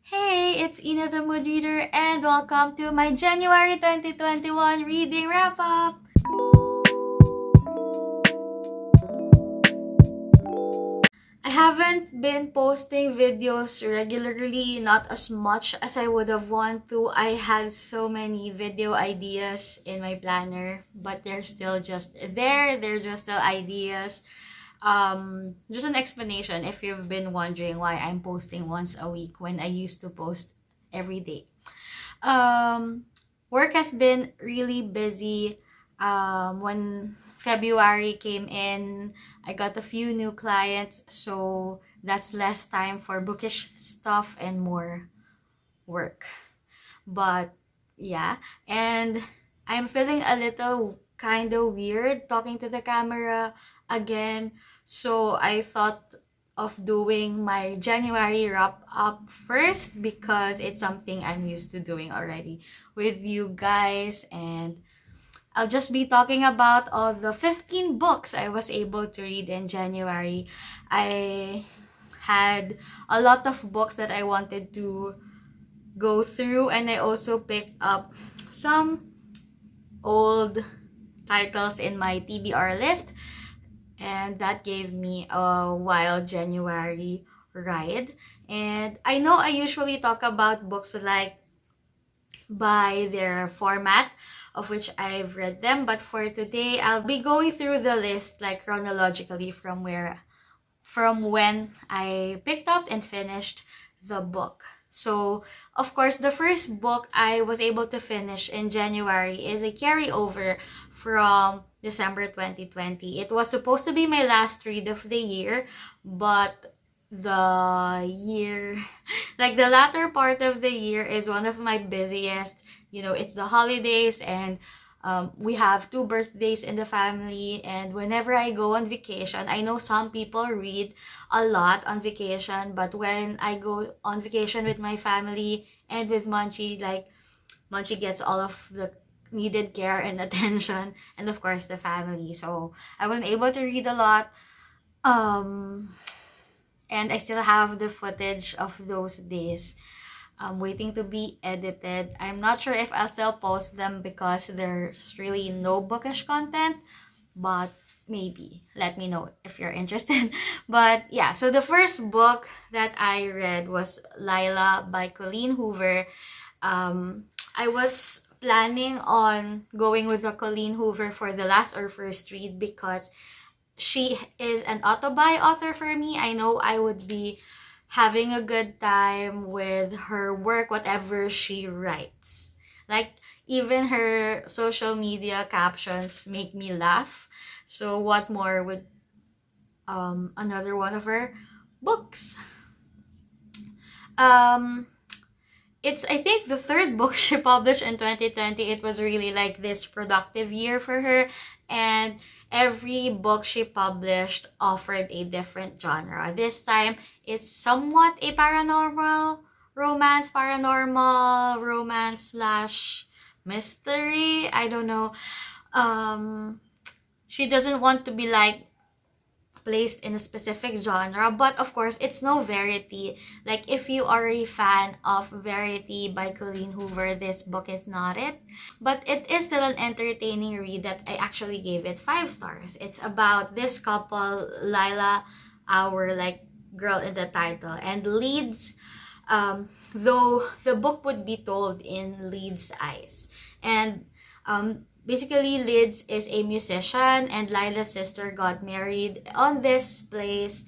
Hey, it's Ina the Mood Reader and welcome to my January 2021 reading wrap-up! I haven't been posting videos regularly, not as much as I would have wanted to. I had so many video ideas in my planner, but they're still just there. They're just still ideas. Just an explanation if you've been wondering why I'm posting once a week when I used to post every day. Work has been really busy. When February came in, I got a few new clients, so that's less time for bookish stuff and more work. But yeah, and I'm feeling a little kind of weird talking to the camera again, so I thought of doing my January wrap up first because it's something I'm used to doing already with you guys, and I'll just be talking about all the 15 books I was able to read in January. I had a lot of books that I wanted to go through, and I also picked up some old titles in my TBR list, and that gave me a wild January ride. And I know I usually talk about books like by their format of which I've read them, but for today I'll be going through the list like chronologically from when I picked up and finished the book. So, of course, the first book I was able to finish in January is a carryover from December 2020. It was supposed to be my last read of the year, but the year, like the latter part of the year, is one of my busiest. It's the holidays, and we have 2 birthdays in the family, and whenever I go on vacation, I know some people read a lot on vacation, but when I go on vacation with my family and with Munchie, like Munchie gets all of the needed care and attention, and of course the family. So I wasn't able to read a lot. And I still have the footage of those days waiting to be edited. I'm not sure if I'll still post them because there's really no bookish content, but maybe. Let me know if you're interested. But yeah, so the first book that I read was Layla by Colleen Hoover. I was planning on going with the Colleen Hoover for the last or first read because she is an autobi author for me. I know I would be having a good time with her work, whatever she writes. Like, even her social media captions make me laugh. So what more with another one of her books? It's, I think, the 3rd book she published in 2020. It was really like this productive year for her, and every book she published offered a different genre. This time, it's somewhat a paranormal romance slash mystery. I don't know. She doesn't want to be like placed in a specific genre, but of course it's no Verity. Like, if you are a fan of Verity by Colleen Hoover, this book is not it, but it is still an entertaining read that I actually gave it 5 stars. It's about this couple, Layla, our like girl in the title, and Leeds, though the book would be told in Leeds' eyes, and basically, Lids is a musician, and Layla's sister got married on this place.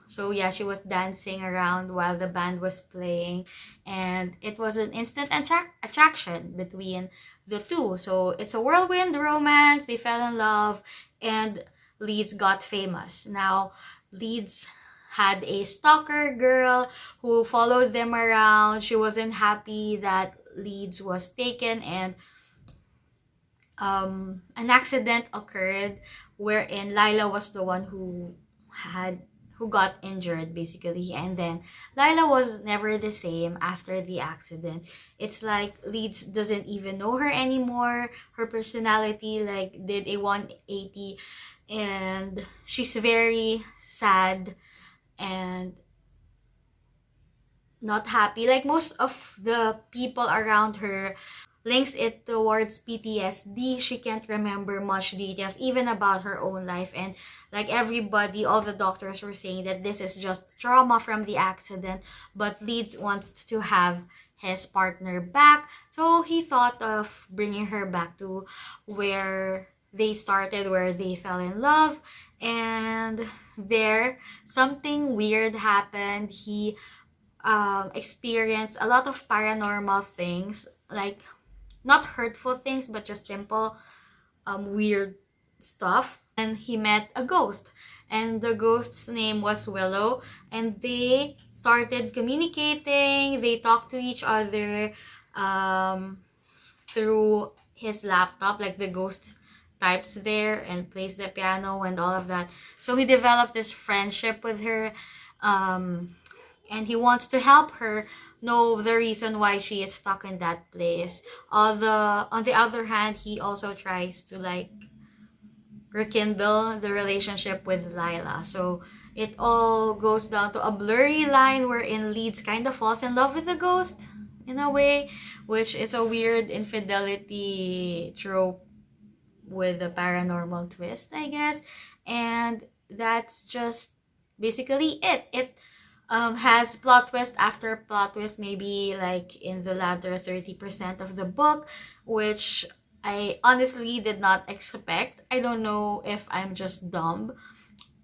So yeah, she was dancing around while the band was playing, and it was an instant attraction between the two. So it's a whirlwind romance. They fell in love, and Leeds got famous. Now, Leeds had a stalker girl who followed them around. She wasn't happy that Leeds was taken, and an accident occurred wherein Layla was the one who got injured, basically, and then Layla was never the same after the accident. It's like Leeds doesn't even know her anymore. Her personality like did a 180, and she's very sad, and not happy. Like most of the people around her links it towards PTSD. She can't remember much details, even about her own life. And like everybody, all the doctors were saying that this is just trauma from the accident. But Leeds wants to have his partner back. So he thought of bringing her back to where they started, where they fell in love. And there, something weird happened. He experienced a lot of paranormal things, like not hurtful things, but just simple weird stuff. And he met a ghost, and the ghost's name was Willow, and they started communicating. They talked to each other through his laptop, like the ghost types there and plays the piano and all of that. So he developed this friendship with her, and he wants to help her know the reason why she is stuck in that place. On the other hand, he also tries to like rekindle the relationship with Layla. So it all goes down to a blurry line wherein Leeds kind of falls in love with the ghost in a way, which is a weird infidelity trope with a paranormal twist, I guess. And that's just basically it. It has plot twist after plot twist, maybe like in the latter 30% of the book, which I honestly did not expect. I don't know if I'm just dumb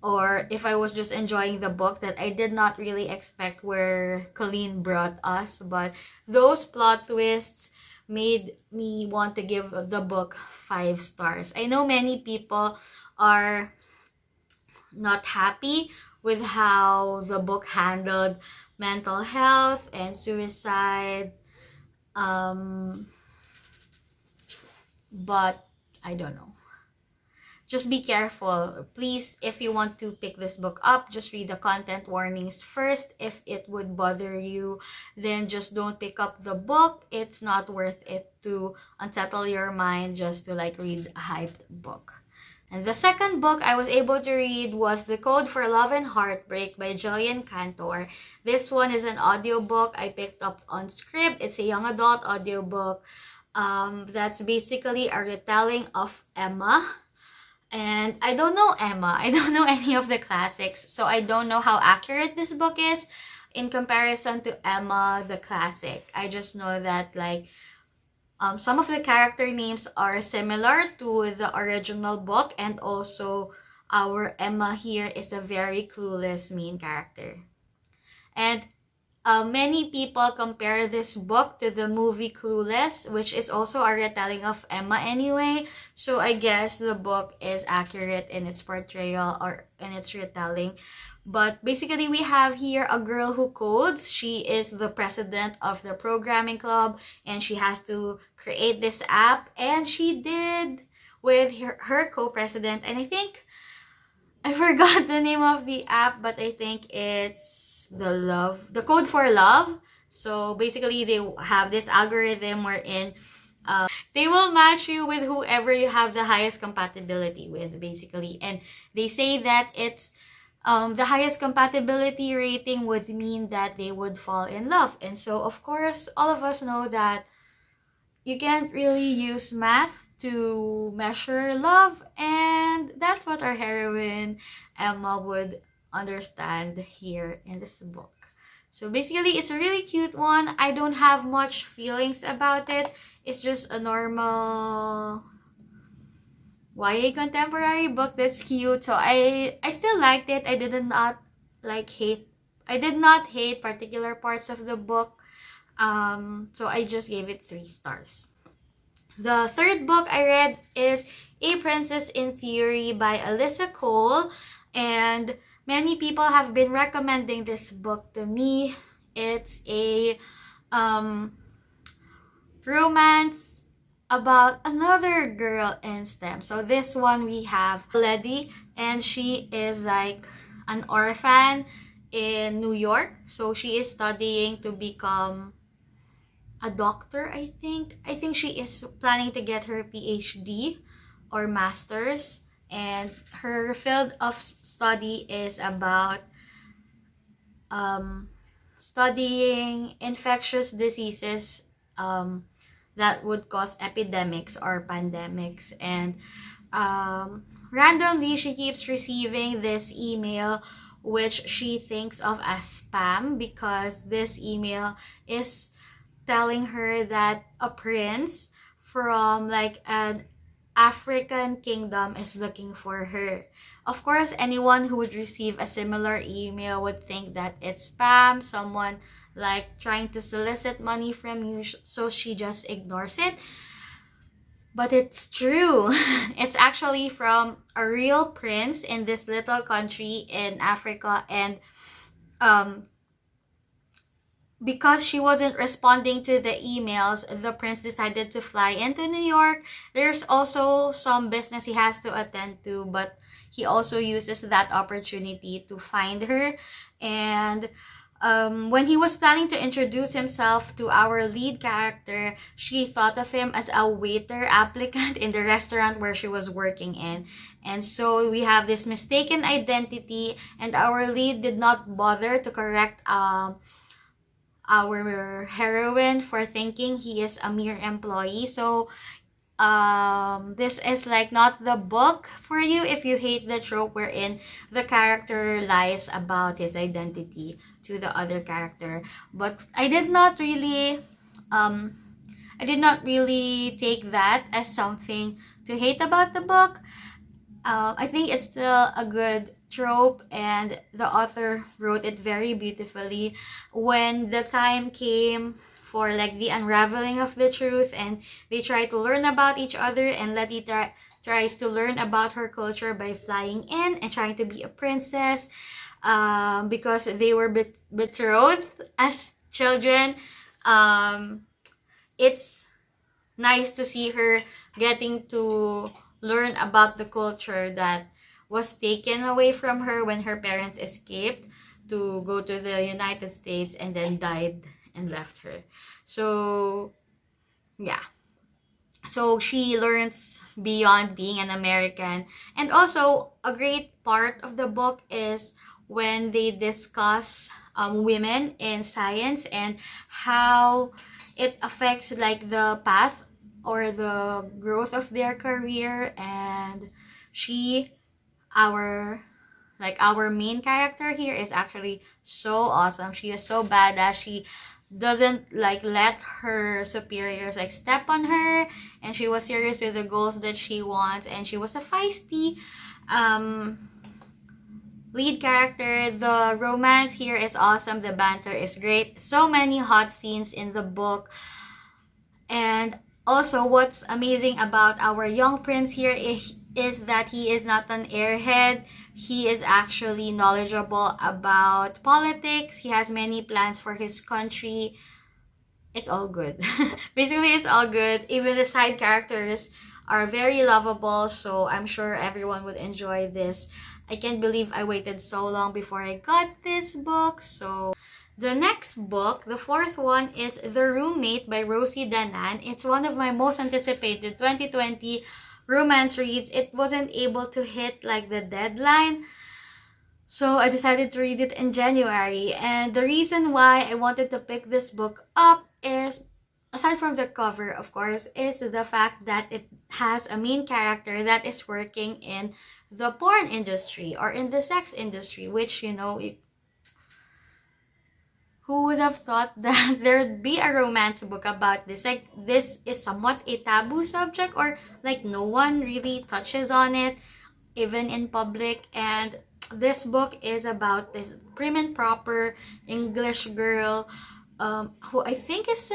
or if I was just enjoying the book, that I did not really expect where Colleen brought us. But those plot twists made me want to give the book 5 stars. I know many people are not happy with how the book handled mental health and suicide. But I don't know. Just be careful. Please, if you want to pick this book up, just read the content warnings first. If it would bother you, then just don't pick up the book. It's not worth it to unsettle your mind just to like read a hyped book. And the second book I was able to read was The Code for Love and Heartbreak by Jillian Cantor. This one is an audiobook I picked up on Scribd. It's a young adult audiobook that's basically a retelling of Emma. And I don't know Emma. I don't know any of the classics. So I don't know how accurate this book is in comparison to Emma, the classic. I just know that like some of the character names are similar to the original book, and also our Emma here is a very clueless main character. And many people compare this book to the movie Clueless, which is also a retelling of Emma anyway. So I guess the book is accurate in its portrayal or in its retelling. But basically, we have here a girl who codes. She is the president of the programming club, and she has to create this app. And she did with her co-president. And I think I forgot the name of the app, but I think it's the Code for Love. So basically, they have this algorithm wherein they will match you with whoever you have the highest compatibility with, basically. And they say that it's the highest compatibility rating would mean that they would fall in love. And so, of course, all of us know that you can't really use math to measure love, and that's what our heroine Emma would understand here in this book. So basically, it's a really cute one. I don't have much feelings about it. It's just a normal YA contemporary book that's cute. So I still liked it. I did not hate particular parts of the book. So I just gave it 3 stars. The third book I read is A Princess in Theory by Alyssa Cole, and many people have been recommending this book to me. It's a romance about another girl in STEM. So this one we have Lady, and she is like an orphan in New York. So she is studying to become a doctor, I think. I think she is planning to get her PhD or master's, and her field of study is about studying infectious diseases that would cause epidemics or pandemics. And randomly, she keeps receiving this email which she thinks of as spam, because this email is telling her that a prince from like an African kingdom is looking for her. Of course, anyone who would receive a similar email would think that it's spam, someone like trying to solicit money from you, so she just ignores it. But it's true. It's actually from a real prince in this little country in Africa, and um because she wasn't responding to the emails, the prince decided to fly into New York. There's also some business he has to attend to, but he also uses that opportunity to find her. And when he was planning to introduce himself to our lead character, she thought of him as a waiter applicant in the restaurant where she was working in. And so we have this mistaken identity, and our lead did not bother to correct our heroine for thinking he is a mere employee. So this is like not the book for you if you hate the trope wherein the character lies about his identity to the other character. But I did not really take that as something to hate about the book. I think it's still a good trope, and the author wrote it very beautifully. When the time came for like the unraveling of the truth, and they try to learn about each other, and Letty tries to learn about her culture by flying in and trying to be a princess, because they were betrothed as children. It's nice to see her getting to learn about the culture that was taken away from her when her parents escaped to go to the United States and then died and left her. So, yeah. So she learns beyond being an American. And also, a great part of the book is when they discuss women in science and how it affects like the path or the growth of their career. And our main character here is actually so awesome. She is so badass. She doesn't like let her superiors like step on her, and she was serious with the goals that she wants, and she was a feisty lead character. The romance here is awesome. The banter is great. So many hot scenes in the book. And also, what's amazing about our young prince here is that he is not an airhead. He is actually knowledgeable about politics. He has many plans for his country. It's all good. Basically, it's all good. Even the side characters are very lovable, so I'm sure everyone would enjoy this. I can't believe I waited so long before I got this book. So the next book, the fourth one, is The Roommate by Rosie Danan. It's one of my most anticipated 2020 romance reads. It wasn't able to hit like the deadline, so I decided to read it in January. And the reason why I wanted to pick this book up is, aside from the cover, of course, is the fact that it has a main character that is working in the porn industry or in the sex industry, which, you know, who would have thought that there'd be a romance book about this? Like, this is somewhat a taboo subject, or like no one really touches on it, even in public. And this book is about this prim and proper English girl who I think is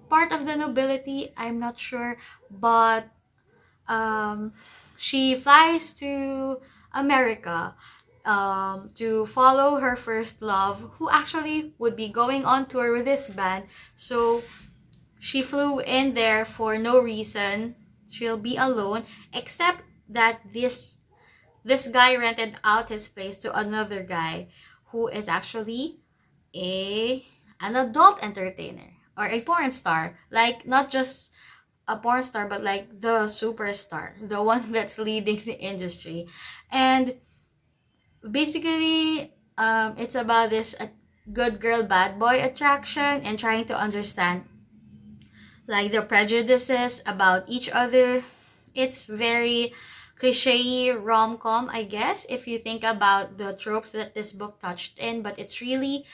part of the nobility. I'm not sure, but she flies to America to follow her first love, who actually would be going on tour with this band. So she flew in there for no reason. She'll be alone, except that this guy rented out his place to another guy who is actually an adult entertainer or a porn star. Like, not just a porn star, but like the superstar, the one that's leading the industry. And basically, it's about this good girl, bad boy attraction and trying to understand like the prejudices about each other. It's very cliche rom-com, I guess, if you think about the tropes that this book touched in, but it's really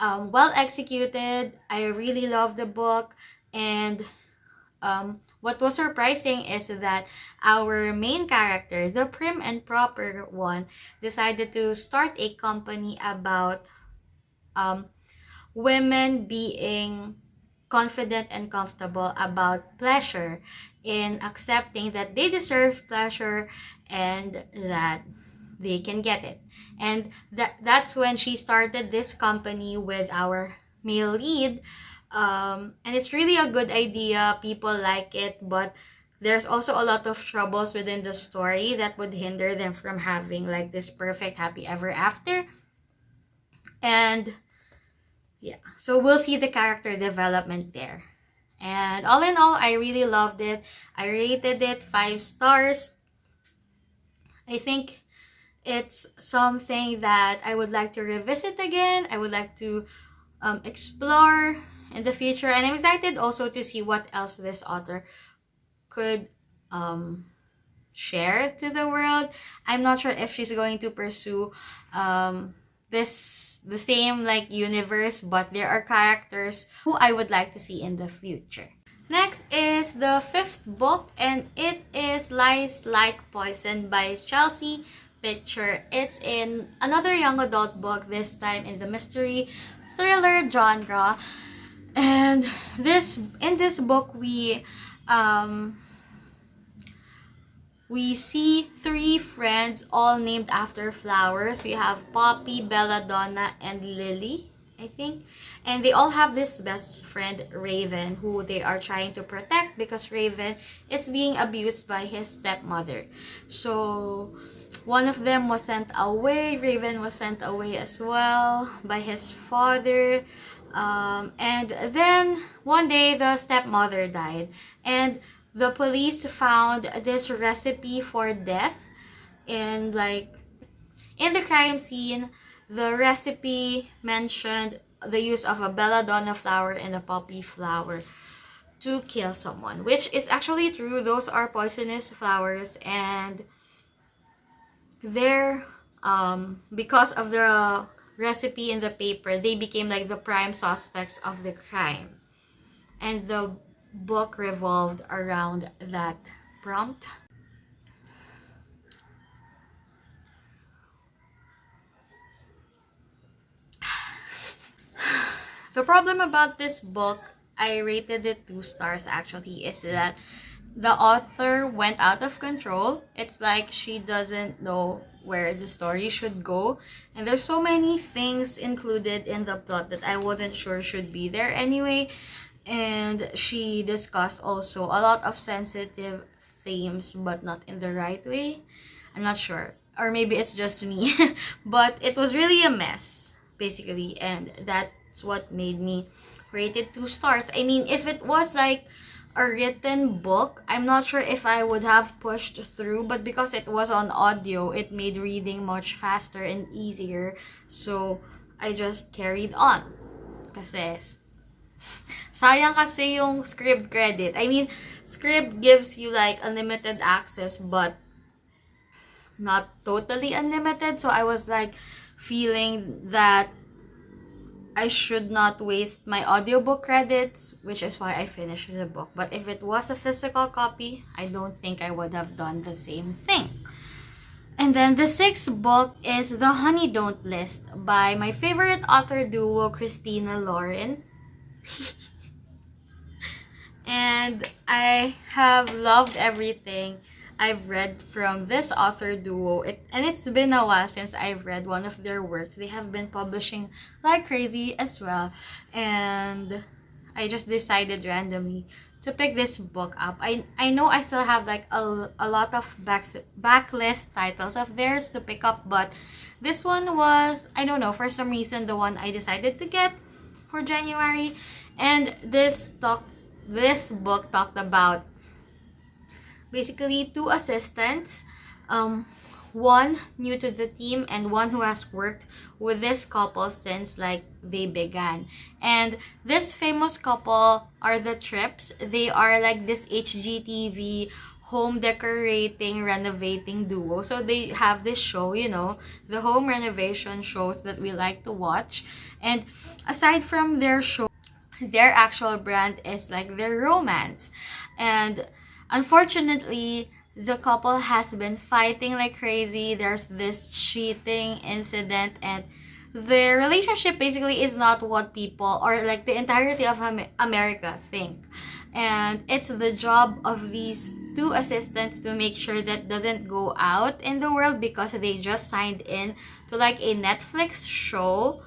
well executed. I really love the book. And what was surprising is that our main character, the prim and proper one, decided to start a company about um, women being confident and comfortable about pleasure, in accepting that they deserve pleasure and that they can get it. And that's when she started this company with our male lead. And it's really a good idea. People like it, but there's also a lot of troubles within the story that would hinder them from having like this perfect happy ever after. And yeah, so we'll see the character development there. And all in all, I really loved it. I rated it 5 stars. I think it's something that I would like to revisit again. I would like to explore in the future. And I'm excited also to see what else this author could share to the world. I'm not sure if she's going to pursue the same like universe, but there are characters who I would like to see in the future. Next is the 5th book, and it is Lies Like Poison by Chelsea Picture. It's in another young adult book, this time in the mystery thriller genre. And in this book we see 3 friends all named after flowers. We have Poppy, Belladonna, and Lily, I think. And they all have this best friend, Raven, who they are trying to protect because Raven is being abused by his stepmother. So one of them was sent away. Raven was sent away as well by his father. And then one day the stepmother died. And the police found this recipe for death in the crime scene. The recipe mentioned the use of a belladonna flower and a poppy flower to kill someone, which is actually true. Those are poisonous flowers, and they're because of the recipe in the paper, they became like the prime suspects of the crime. And the book revolved around that prompt. The problem about this book, I rated it 2 stars actually, is that the author went out of control. It's like she doesn't know where the story should go, and there's so many things included in the plot that I wasn't sure should be there anyway. And she discussed also a lot of sensitive themes, but not in the right way. I'm not sure, or maybe it's just me. But it was really a mess basically, and that's what made me rate it 2 stars. I mean, if it was like a written book, I'm not sure if I would have pushed through, but because it was on audio, it made reading much faster and easier. So I just carried on. Kasi sayang kasi yung script credit. I mean, script gives you like unlimited access, but not totally unlimited. So I was like feeling that I should not waste my audiobook credits, which is why I finished the book. But if it was a physical copy, I don't think I would have done the same thing. And then the 6th book is The Honey Don't List by my favorite author duo, Christina Lauren. And I have loved everything I've read from this author duo. And it's been a while since I've read one of their works. They have been publishing like crazy as well. And I just decided randomly to pick this book up. I know I still have like a lot of backlist titles of theirs to pick up, but this one was, I don't know, for some reason, the one I decided to get for January. And this book talked about basically 2 assistants. one new to the team and one who has worked with this couple since like they began. And this famous couple are the Trips. They are like this HGTV home decorating renovating duo. So they have this show, you know, the home renovation shows that we like to watch. And aside from their show, their actual brand is like their romance. And unfortunately, the couple has been fighting like crazy. There's this cheating incident, and their relationship basically is not what people or like the entirety of America think. And it's the job of these two assistants to make sure that doesn't go out in the world, because they just signed in to like a Netflix show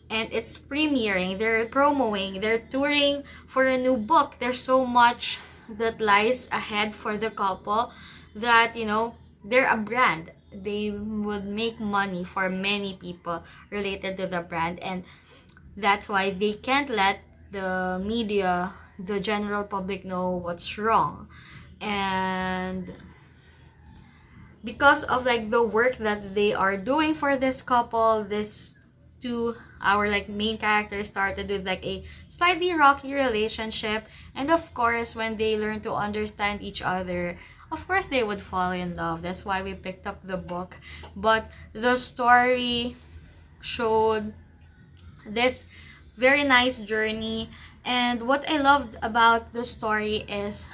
and it's premiering, they're promoting, they're touring for a new book. There's so much that lies ahead for the couple that, you know, they're a brand. They would make money for many people related to the brand, and that's why they can't let the media, the general public, know what's wrong. And because of like the work that they are doing for this couple, this two, our like main characters started with like a slightly rocky relationship. And of course, when they learn to understand each other, of course they would fall in love. That's why we picked up the book. But the story showed this very nice journey. And what I loved about the story is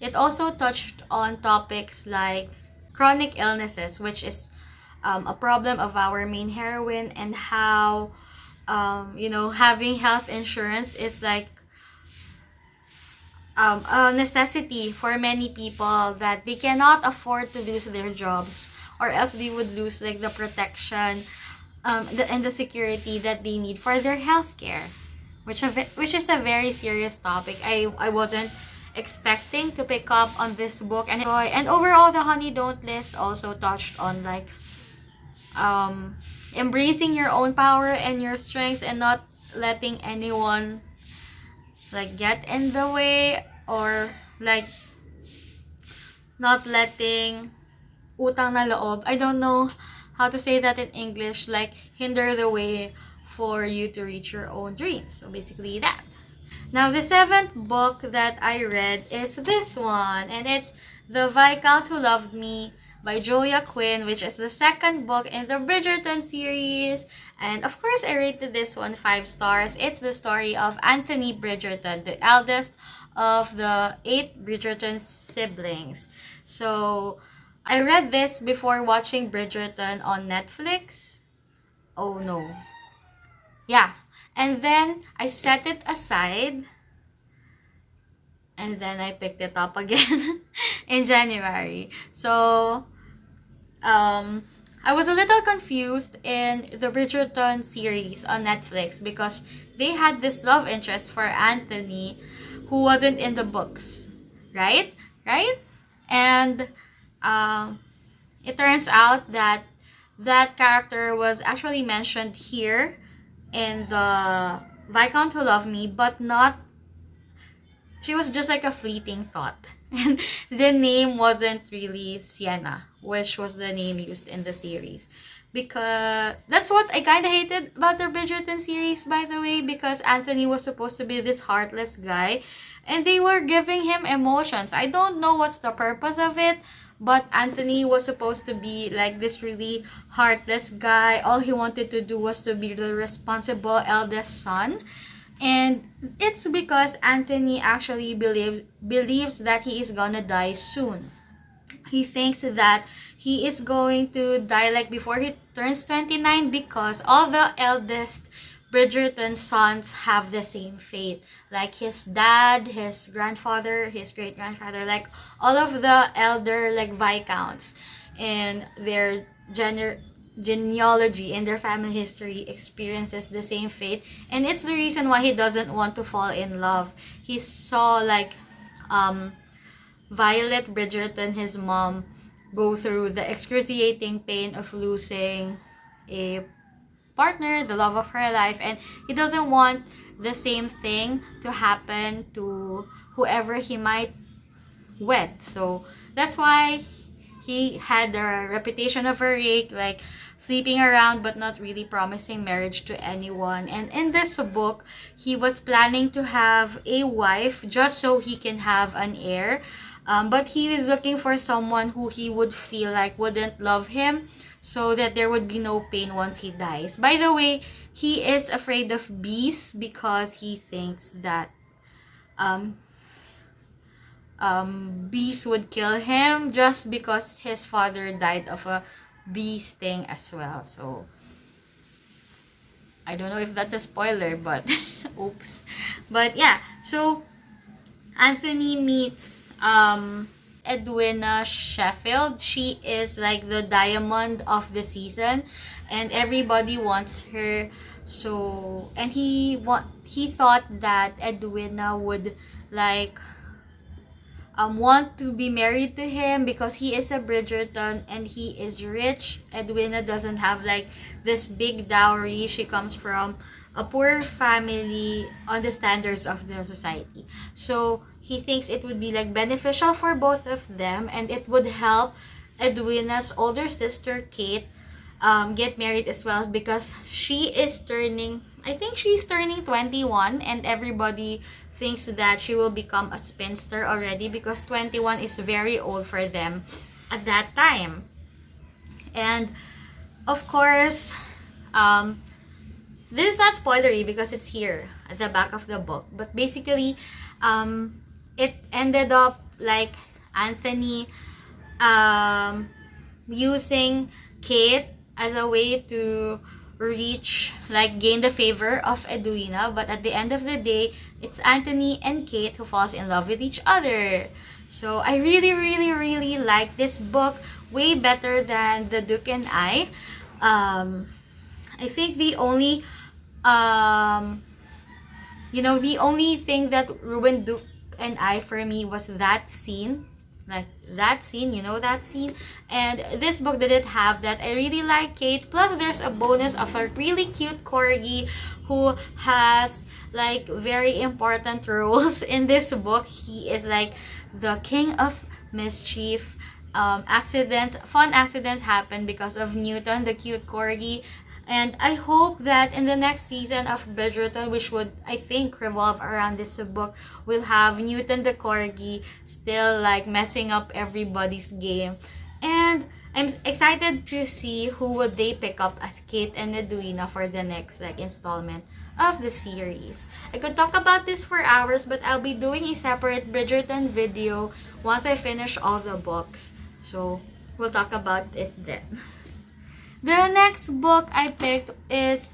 it also touched on topics like chronic illnesses, which is a problem of our main heroine, and how you know, having health insurance is like a necessity for many people, that they cannot afford to lose their jobs, or else they would lose like the protection and the security that they need for their healthcare, which is a very serious topic. I wasn't expecting to pick up on this book and enjoy. And overall, the Honey Don't list also touched on like embracing your own power and your strengths, and not letting anyone like get in the way, or like not letting utang na loob, I don't know how to say that in English, like hinder the way for you to reach your own dreams. So basically that. Now, the 7th book that I read is this one, and it's The Viscount Who Loved Me by Julia Quinn, which is the 2nd book in the Bridgerton series. And of course, I rated this one 5 stars. It's the story of Anthony Bridgerton, the eldest of the 8 Bridgerton siblings. So, I read this before watching Bridgerton on Netflix. Oh no. Yeah. And then I set it aside, and then I picked it up again in January. So, I was a little confused in the Bridgerton series on Netflix, because they had this love interest for Anthony who wasn't in the books, right? And it turns out that that character was actually mentioned here in the Viscount Who Loved Me, but not, she was just like a fleeting thought. And the name wasn't really Sienna, which was the name used in the series. Because that's what I kind of hated about the Bridgerton series, by the way, because Anthony was supposed to be this heartless guy, and they were giving him emotions. I don't know what's the purpose of it, but Anthony was supposed to be like this really heartless guy. All he wanted to do was to be the responsible eldest son. And it's because Anthony actually believes that he is gonna die soon. He thinks that he is going to die like before he turns 29, because all the eldest Bridgerton sons have the same fate. Like his dad, his grandfather, his great-grandfather, like all of the elder like viscounts in their genealogy, in their family history, experiences the same fate. And it's the reason why he doesn't want to fall in love. He saw like Violet Bridgerton, his mom, go through the excruciating pain of losing a partner, the love of her life, and he doesn't want the same thing to happen to whoever he might wed. So that's why he had a reputation of a rake, like sleeping around but not really promising marriage to anyone. And in this book, he was planning to have a wife just so he can have an heir. But he was looking for someone who he would feel like wouldn't love him, so that there would be no pain once he dies. By the way, he is afraid of bees because he thinks that bees would kill him, just because his father died of a bee sting as well. So I don't know if that's a spoiler, but oops. But yeah, so Anthony meets Edwina Sheffield. She is like the diamond of the season, and everybody wants her. So, and he thought that Edwina would like want to be married to him because he is a Bridgerton and he is rich. Edwina doesn't have like this big dowry. She comes from a poor family on the standards of the society. So he thinks it would be like beneficial for both of them, and it would help Edwina's older sister Kate get married as well, because she is turning, I think she's turning 21, and everybody thinks that she will become a spinster already because 21 is very old for them at that time. And of course, this is not spoilery because it's here at the back of the book, but basically it ended up like Anthony using Kate as a way to gain the favor of Edwina, but at the end of the day, it's Anthony and Kate who falls in love with each other. So I really like this book, way better than The Duke and I. I think the only the only thing that ruined Duke and I for me was that scene. Like that scene, that scene. And this book didn't have that. I really like Kate. Plus, there's a bonus of a really cute corgi who has like very important roles in this book. He is like the king of mischief. Fun accidents happen because of Newton, the cute corgi. And I hope that in the next season of Bridgerton, which would, I think, revolve around this book, we'll have Newton the Corgi still like messing up everybody's game. And I'm excited to see who would they pick up as Kate and Edwina for the next like installment of the series. I could talk about this for hours, but I'll be doing a separate Bridgerton video once I finish all the books. So we'll talk about it then. The next book I picked is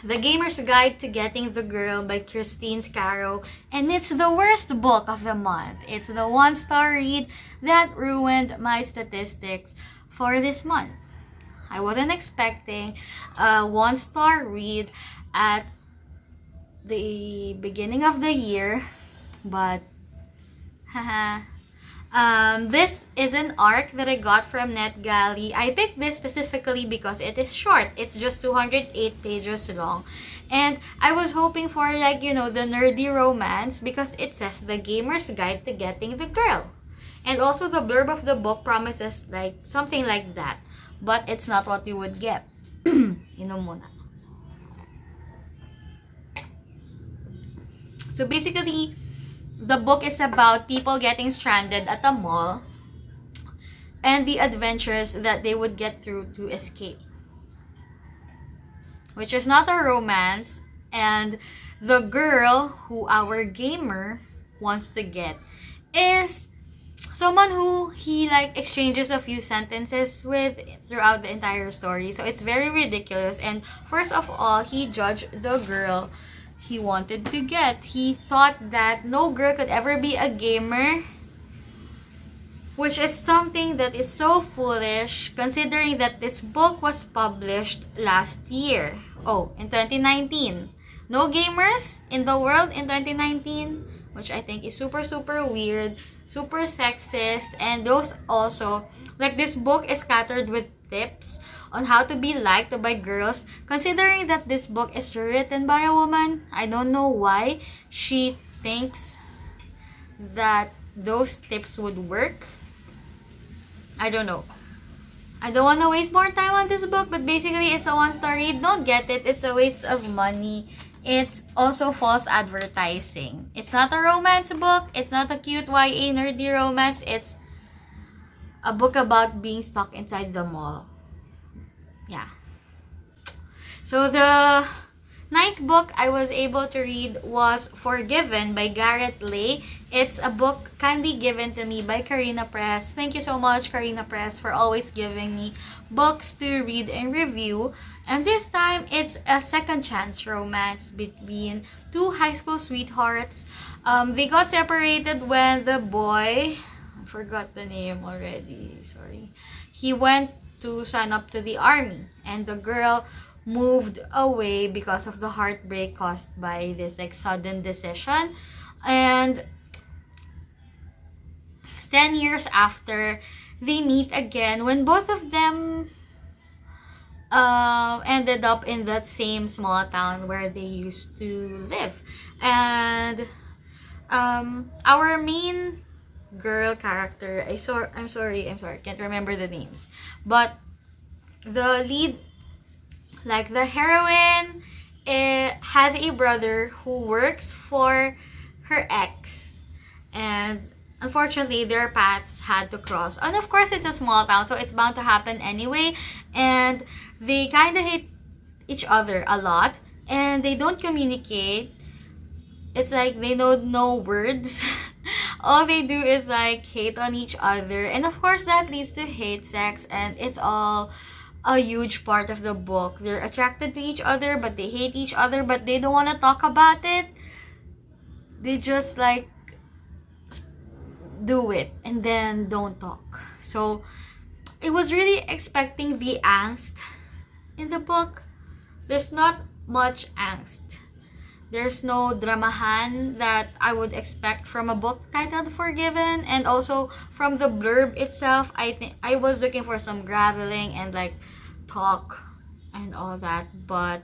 The Gamer's Guide to Getting the Girl by Christine Scarrow, and it's the worst book of the month. It's the 1-star read that ruined my statistics for this month. I wasn't expecting a 1-star read at the beginning of the year, but haha. This is an arc that I got from NetGalley. I picked this specifically because it is short. It's just 208 pages long. And I was hoping for like, the nerdy romance because it says The Gamer's Guide to Getting the Girl. And also the blurb of the book promises like something like that. But it's not what you would get. Muna. So basically, the book is about people getting stranded at a mall and the adventures that they would get through to escape. Which is not a romance, and the girl who our gamer wants to get is someone who he like exchanges a few sentences with throughout the entire story. So it's very ridiculous. And first of all, he judged the girl he wanted to get. He thought that no girl could ever be a gamer, which is something that is so foolish considering that this book was published last year. Oh, in 2019. No gamers in the world in 2019, which I think is super weird, super sexist, and those also, like this book is scattered with tips on how to be liked by girls, considering that this book is written by a woman. I don't know why she thinks that those tips would work. I don't know. I don't want to waste more time on this book, but basically it's a one-star read. Don't get it. It's a waste of money. It's also false advertising. It's not a romance book. It's not a cute YA nerdy romance. It's a book about being stuck inside the mall. Yeah. So the ninth book I was able to read was Forgiven by Garrett Lay. It's a book kindly given to me by Karina Press. Thank you so much, Karina Press, for always giving me books to read and review. And this time, it's a second chance romance between two high school sweethearts. They got separated when the boy, I forgot the name already, sorry. He went to sign up to the army, and the girl moved away because of the heartbreak caused by this like sudden decision. And 10 years after, they meet again when both of them ended up in that same small town where they used to live. And our main girl character, I'm sorry, can't remember the names, but the lead, like the heroine, has a brother who works for her ex, and unfortunately their paths had to cross. And of course it's a small town, so it's bound to happen anyway, and they kind of hate each other a lot, and they don't communicate. It's like they know no words. All they do is like hate on each other, and of course that leads to hate sex, and it's all a huge part of the book. They're attracted to each other, but they hate each other, but they don't want to talk about it. They just like do it and then don't talk. So I was really expecting the angst in the book. There's not much angst. There's no dramahan that I would expect from a book titled Forgiven, and also from the blurb itself, I think I was looking for some graveling and like talk and all that, but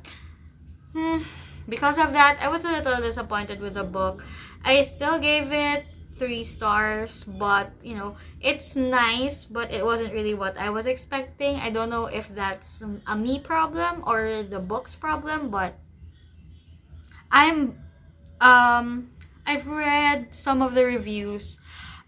because of that, I was a little disappointed with the book. I still gave it 3 stars, but you know, it's nice, but it wasn't really what I was expecting. I don't know if that's a me problem or the book's problem, but I've read some of the reviews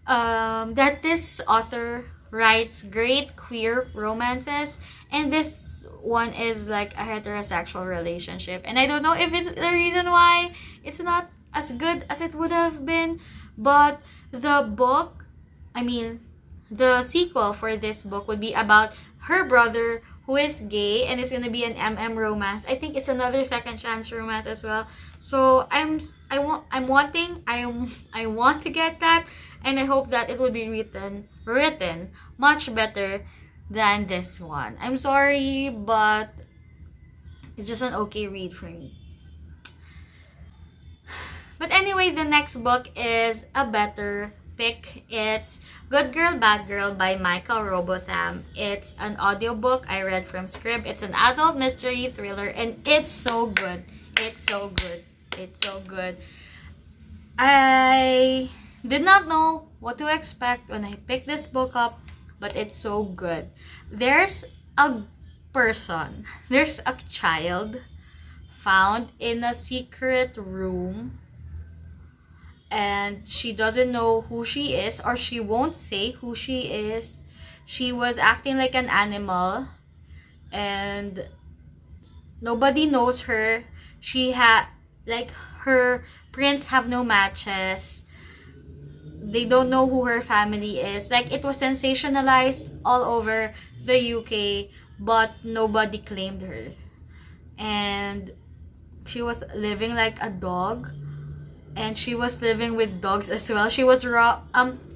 that this author writes great queer romances, and this one is like a heterosexual relationship, and I don't know if it's the reason why it's not as good as it would have been. But the book, the sequel for this book would be about her brother who is gay, and it's gonna be an romance. I think it's another second chance romance as well. So I want to get that, and I hope that it will be written much better than this one. I'm sorry, but it's just an okay read for me. But anyway, the next book is a better pick. It's Good Girl, Bad Girl by Michael Robotham. It's an audiobook I read from Scrib. It's an adult mystery thriller, and it's so good. It's so good. It's so good. I did not know what to expect when I picked this book up, but it's so good. There's a child found in a secret room, and she doesn't know who she is, or she won't say who she is. She was acting like an animal, and nobody knows her. Her prints have no matches. They don't know who her family is. Like, it was sensationalized all over the UK, but nobody claimed her. And she was living like a dog, and she was living with dogs as well. She was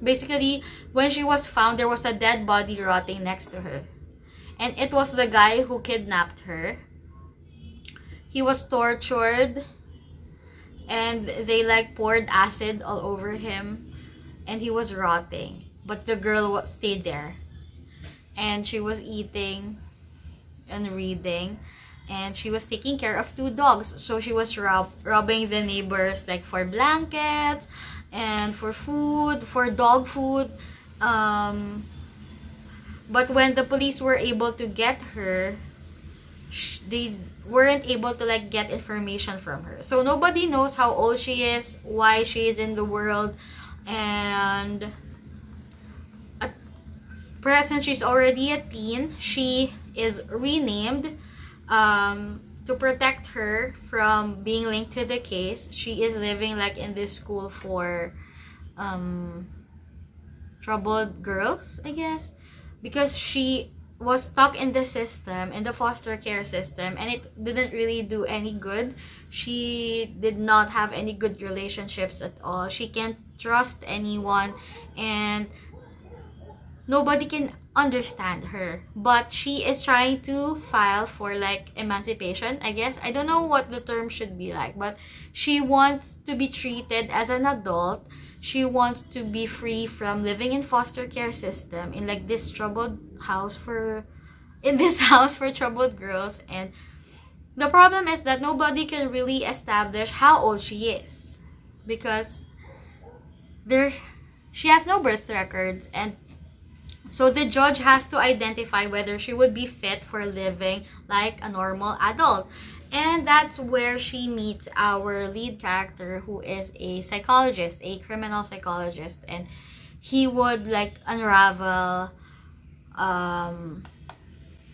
basically, when she was found, there was a dead body rotting next to her, and it was the guy who kidnapped her. He was tortured, and they like poured acid all over him, and he was rotting, but the girl stayed there, and she was eating and reading, and she was taking care of 2 dogs. So she was robbing the neighbors like for blankets and for food, for dog food. But when the police were able to get her, they weren't able to like get information from her. So nobody knows how old she is, why she is in the world, and at present she's already a teen. She is renamed to protect her from being linked to the case. She is living like in this school for troubled girls, I guess, because she was stuck in the system, in the foster care system, and it didn't really do any good. She did not have any good relationships at all. She can't trust anyone, and nobody can understand her. But she is trying to file for like emancipation, I guess. I don't know what the term should be like, but she wants to be treated as an adult. She wants to be free from living in foster care system, in like this troubled house for troubled girls. And the problem is that nobody can really establish how old she is, because she has no birth records, and so the judge has to identify whether she would be fit for living like a normal adult. And that's where she meets our lead character, who is a psychologist, a criminal psychologist, and he would like unravel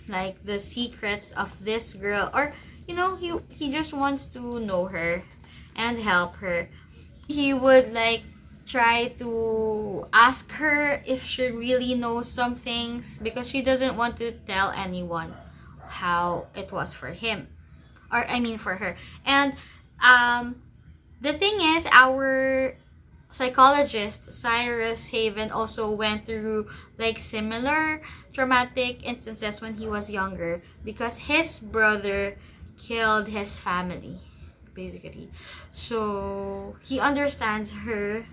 like the secrets of this girl, or he just wants to know her and help her. He would like try to ask her if she really knows some things, because she doesn't want to tell anyone how it was for him, or I mean for her. And the thing is, our psychologist Cyrus Haven also went through like similar traumatic instances when he was younger, because his brother killed his family basically. So he understands her,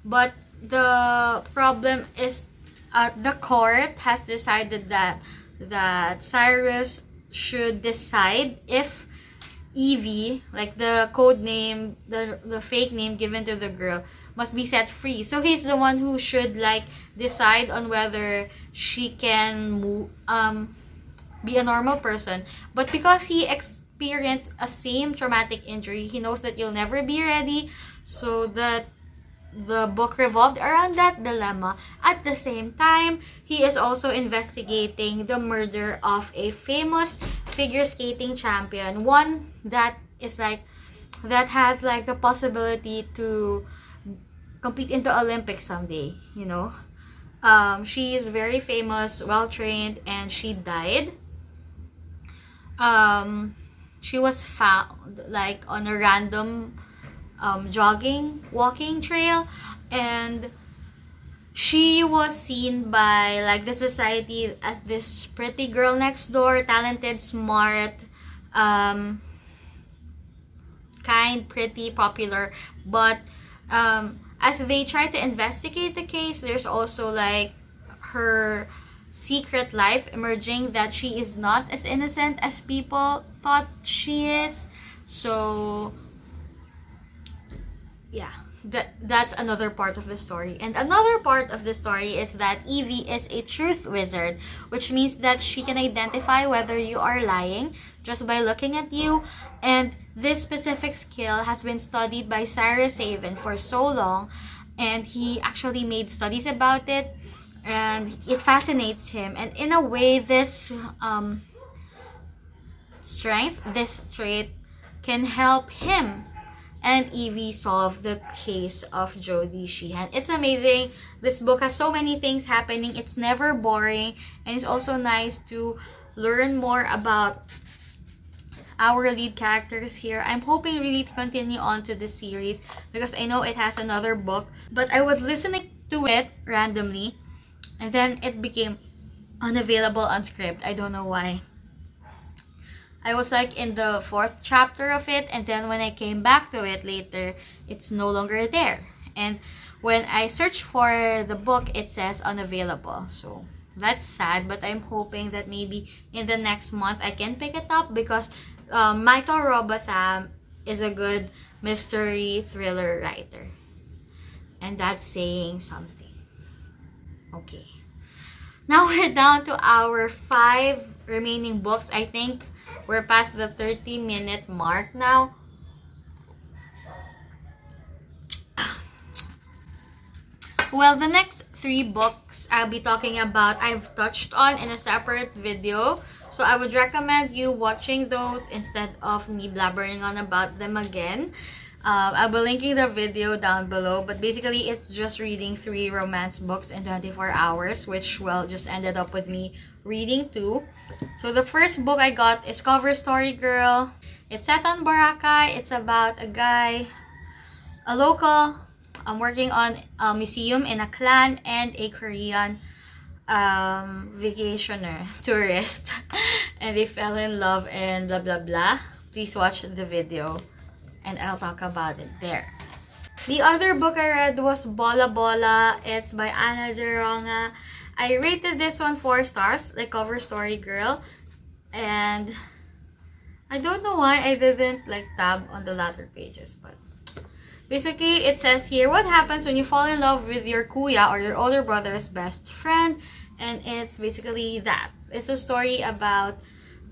but the problem is the court has decided that Cyrus should decide if Evie, like the code name, the fake name given to the girl, must be set free. So he's the one who should like decide on whether she can be a normal person. But because he experienced a same traumatic injury, he knows that you'll never be ready, so that the book revolved around that dilemma. At the same time, he is also investigating the murder of a famous figure skating champion, one that is like that has like the possibility to compete in the Olympics someday. She is very famous, well trained, and she died. She was found like on a random walking trail, and she was seen by like the society as this pretty girl next door, talented, smart, kind, pretty, popular. But as they try to investigate the case, there's also like her secret life emerging, that she is not as innocent as people thought she is. So yeah, that's another part of the story. And another part of the story is that Evie is a truth wizard, which means that she can identify whether you are lying just by looking at you. And this specific skill has been studied by Cyrus Haven for so long, and he actually made studies about it, and it fascinates him. And in a way, this this trait can help him and Evie solve the case of Jodie Sheehan. It's amazing. This book has so many things happening. It's never boring, and it's also nice to learn more about our lead characters here. I'm hoping really to continue on to this series, because I know it has another book, but I was listening to it randomly, and then it became unavailable on script. I don't know why. I was like in the 4th chapter of it, and then when I came back to it later, it's no longer there. And when I search for the book, it says unavailable. So that's sad, but I'm hoping that maybe in the next month I can pick it up, because Michael Robotham is a good mystery thriller writer. And that's saying something. Okay. Now we're down to our 5 remaining books. I think we're past the 30-minute mark now. Well, the next 3 books I'll be talking about, I've touched on in a separate video. So I would recommend you watching those instead of me blabbering on about them again. I'll be linking the video down below, but basically it's just reading 3 romance books in 24 hours, which, well, just ended up with me reading 2. So the first book I got is Cover Story Girl. It's set on Boracay. It's about a guy, a local, working on a museum in a clan, and a Korean vacationer, tourist. And they fell in love and blah blah blah. Please watch the video and I'll talk about it there. The other book I read was Bola Bola. It's by Ana Geronga. I rated this one 4 stars, like Cover Story Girl. And I don't know why I didn't like tab on the latter pages, but basically it says here, what happens when you fall in love with your kuya or your older brother's best friend? And it's basically that. It's a story about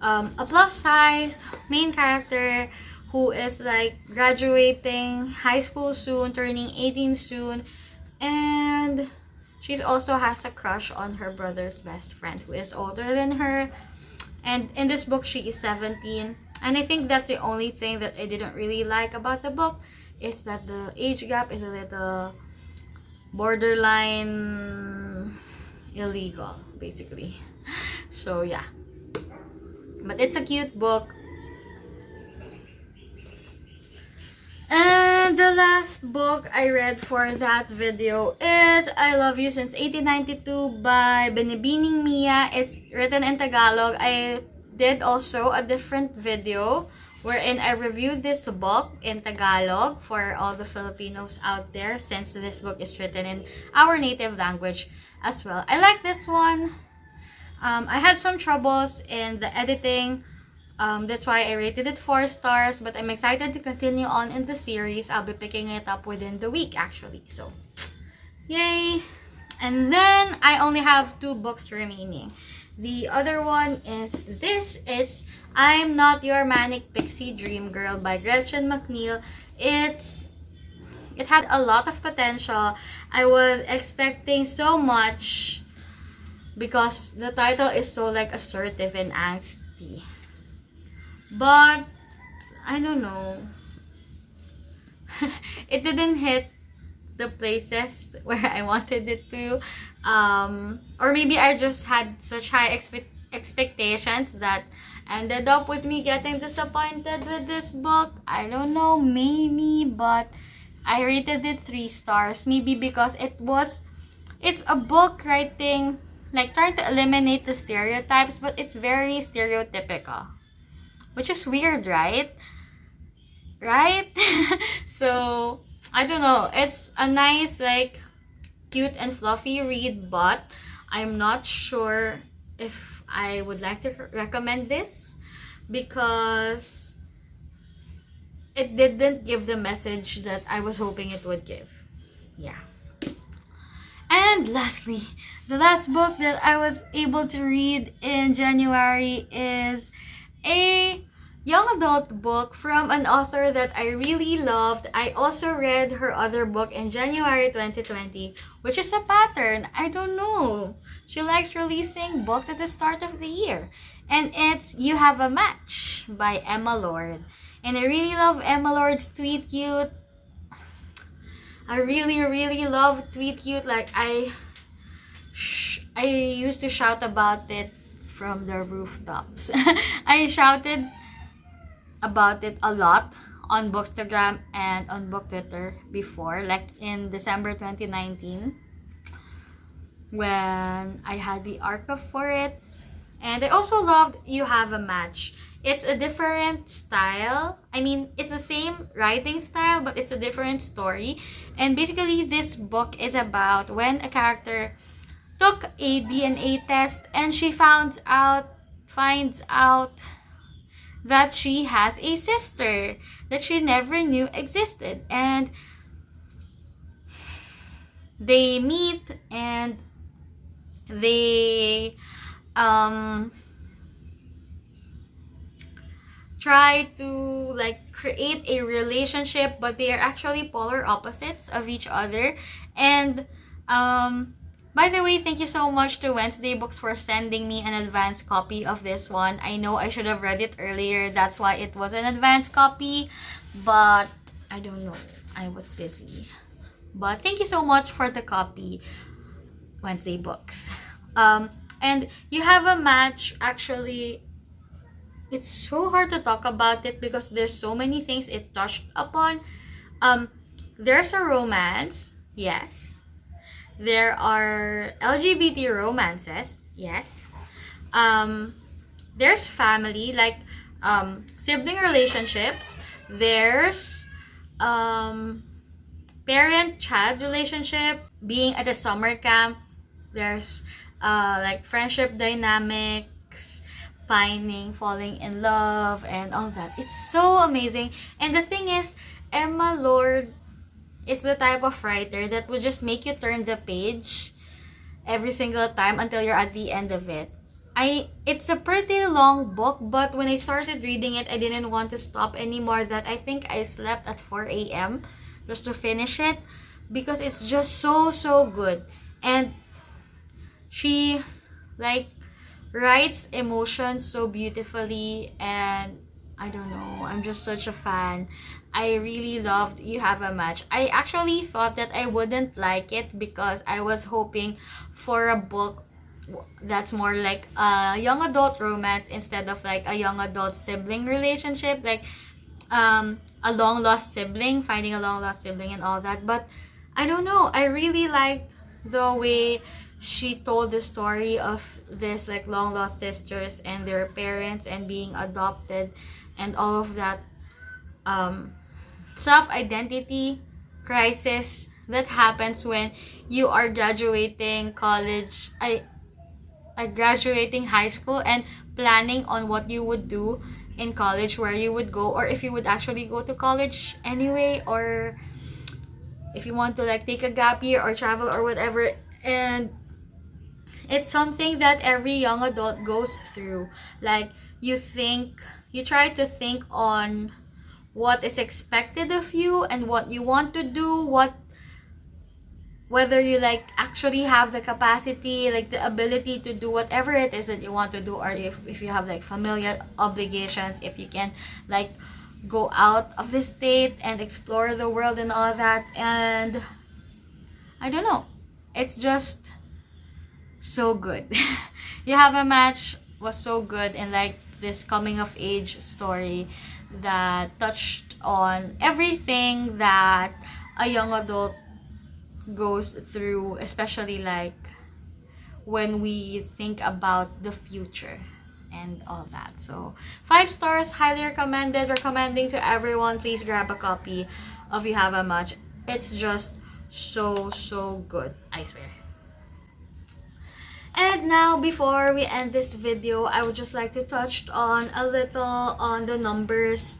a plus-size main character who is like graduating high school soon, turning 18 soon, and she also has a crush on her brother's best friend who is older than her. And in this book she is 17, and I think that's the only thing that I didn't really like about the book, is that the age gap is a little borderline illegal, basically. So yeah, but it's a cute book. And the last book I read for that video is I Love You Since 1892 by Binibining Mia. It's written in Tagalog. I did also a different video wherein I reviewed this book in Tagalog for all the Filipinos out there, since this book is written in our native language as well. I like this one. I had some troubles in the editing. That's why I rated it 4 stars, but I'm excited to continue on in the series. I'll be picking it up within the week, actually. So, yay! And then I only have 2 books remaining. The other one is this. It's I'm Not Your Manic Pixie Dream Girl by Gretchen McNeil. It had a lot of potential. I was expecting so much because the title is so like assertive and angsty. But I don't know. It didn't hit the places where I wanted it to. Or maybe I just had such high expectations that ended up with me getting disappointed with this book. I don't know, maybe, but I rated it 3 stars. Maybe because it's a book writing, like trying to eliminate the stereotypes, but it's very stereotypical. Which is weird, right? Right? So, I don't know. It's a nice, like, cute and fluffy read, but I'm not sure if I would like to recommend this because it didn't give the message that I was hoping it would give. Yeah. And lastly, the last book that I was able to read in January is a young adult book from an author that I really loved. I also read her other book in January 2020, which is a pattern. I don't know. She likes releasing books at the start of the year. And it's You Have a Match by Emma Lord. And I really love Emma Lord's Tweet Cute. I really love Tweet Cute. Like, I used to shout about it from the rooftops. I shouted about it a lot on Bookstagram and on Book Twitter before, like in December 2019 when I had the archive for it. And I also loved You Have a Match. It's a different style. I mean, it's the same writing style, but it's a different story. And basically, this book is about when a character took a DNA test and she finds out that she has a sister that she never knew existed. And they meet and They try to like create a relationship, but they are actually polar opposites of each other. And by the way, thank you so much to Wednesday Books for sending me an advance copy of this one. I know I should have read it earlier, that's why it was an advance copy, but I don't know, I was busy. But thank you so much for the copy, Wednesday Books. And You Have a Match, actually, it's so hard to talk about it because there's so many things it touched upon. There's a romance, yes. There are LGBT romances, yes. There's family, like sibling relationships. There's parent-child relationship, being at a summer camp. There's like friendship dynamics, pining, falling in love, and all that. It's so amazing. And the thing is, Emma Lord is the type of writer that would just make you turn the page every single time until you're at the end of it. It's a pretty long book, but when I started reading it, I didn't want to stop anymore. That I think I slept at 4 a.m. just to finish it because it's just so good. And she like writes emotions so beautifully, and I don't know, I'm just such a fan. I really loved You Have a Match. I actually thought that I wouldn't like it because I was hoping for a book that's more like a young adult romance instead of like a young adult sibling relationship, like a long lost sibling, finding a long lost sibling and all that. But I don't know, I really liked the way she told the story of this like long lost sisters and their parents and being adopted and all of that self-identity crisis that happens when you are graduating college, graduating high school and planning on what you would do in college, where you would go, or if you would actually go to college anyway, or if you want to like take a gap year or travel or whatever. And it's something that every young adult goes through. Like you try to think on what is expected of you and what you want to do, whether you like actually have the capacity, like the ability to do whatever it is that you want to do, or if you have like familial obligations, if you can like go out of the state and explore the world and all that. And I don't know, it's just so good. You Have a Match was so good, and like this coming of age story that touched on everything that a young adult goes through, especially like when we think about the future and all that. So 5 stars, highly recommended, recommending to everyone. Please grab a copy of You Have a Match. It's just so good, I swear. And now, before we end this video, I would just like to touch on a little on the numbers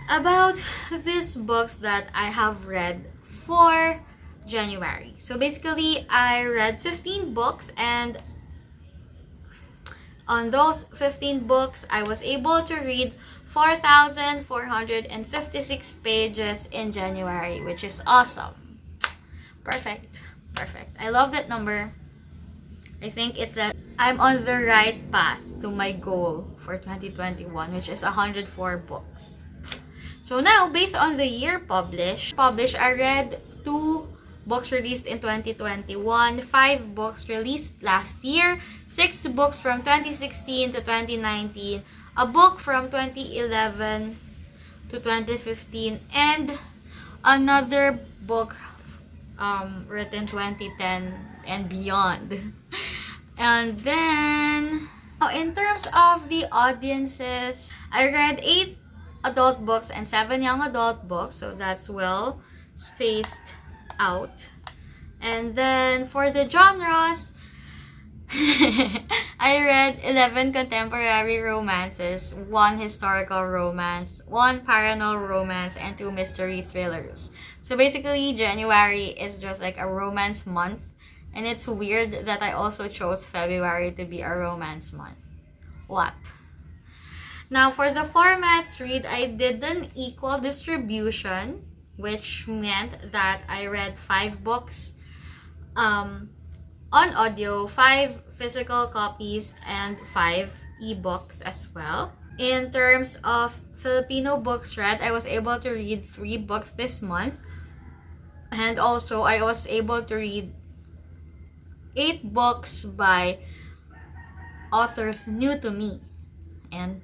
about these books that I have read for January. So basically, I read 15 books, and on those 15 books, I was able to read 4,456 pages in January, which is awesome. Perfect. I love that number. I think it's that I'm on the right path to my goal for 2021, which is 104 books. So now, based on the year published, I read 2 books released in 2021, 5 books released last year, 6 books from 2016 to 2019, a book from 2011 to 2015, and another book written 2010 and beyond. And then, in terms of the audiences, I read 8 adult books and 7 young adult books, so that's well spaced out. And then for the genres, I read 11 contemporary romances, 1 historical romance, 1 paranormal romance, and 2 mystery thrillers. So basically, January is just like a romance month, And it's weird that I also chose February to be a romance month. What? Now, for the formats read, I did an equal distribution, which meant that I read 5 books on audio, 5 physical copies, and 5 ebooks as well. In terms of Filipino books read, I was able to read 3 books this month. And also, I was able to read 8 books by authors new to me in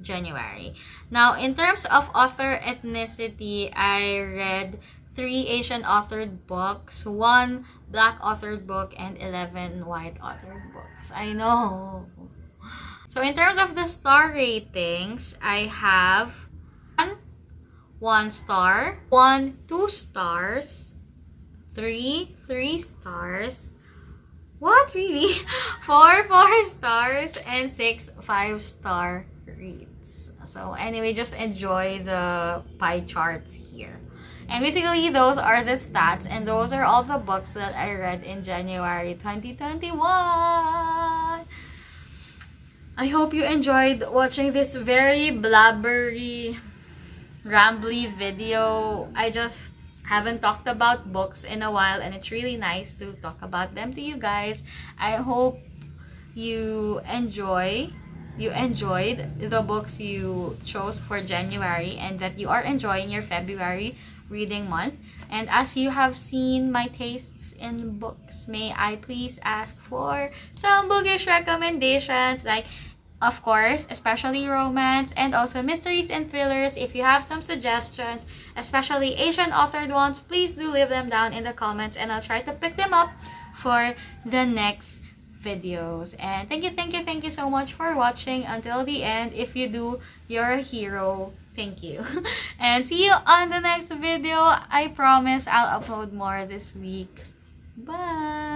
January. Now, in terms of author ethnicity, I read 3 Asian authored books, 1 black authored book, and 11 white authored books. I know. So, in terms of the star ratings, I have 1 star, 1 2 stars, 3 3 stars, what, really? 4 4 stars, and 6 5-star reads. So anyway, just enjoy the pie charts here. And basically, those are the stats, and those are all the books that I read in January 2021. I hope you enjoyed watching this very blabbery, rambly video. I just haven't talked about books in a while, and it's really nice to talk about them to you guys. I hope you enjoyed the books you chose for January, and that you are enjoying your February reading month. And as you have seen my tastes in books, may I please ask for some bookish recommendations, like, of course, especially romance, and also mysteries and thrillers. If you have some suggestions, especially Asian authored ones, please do leave them down in the comments, and I'll try to pick them up for the next videos. And thank you so much for watching until the end. If you do, you're a hero. Thank you. And see you on the next video. I promise I'll upload more this week. Bye!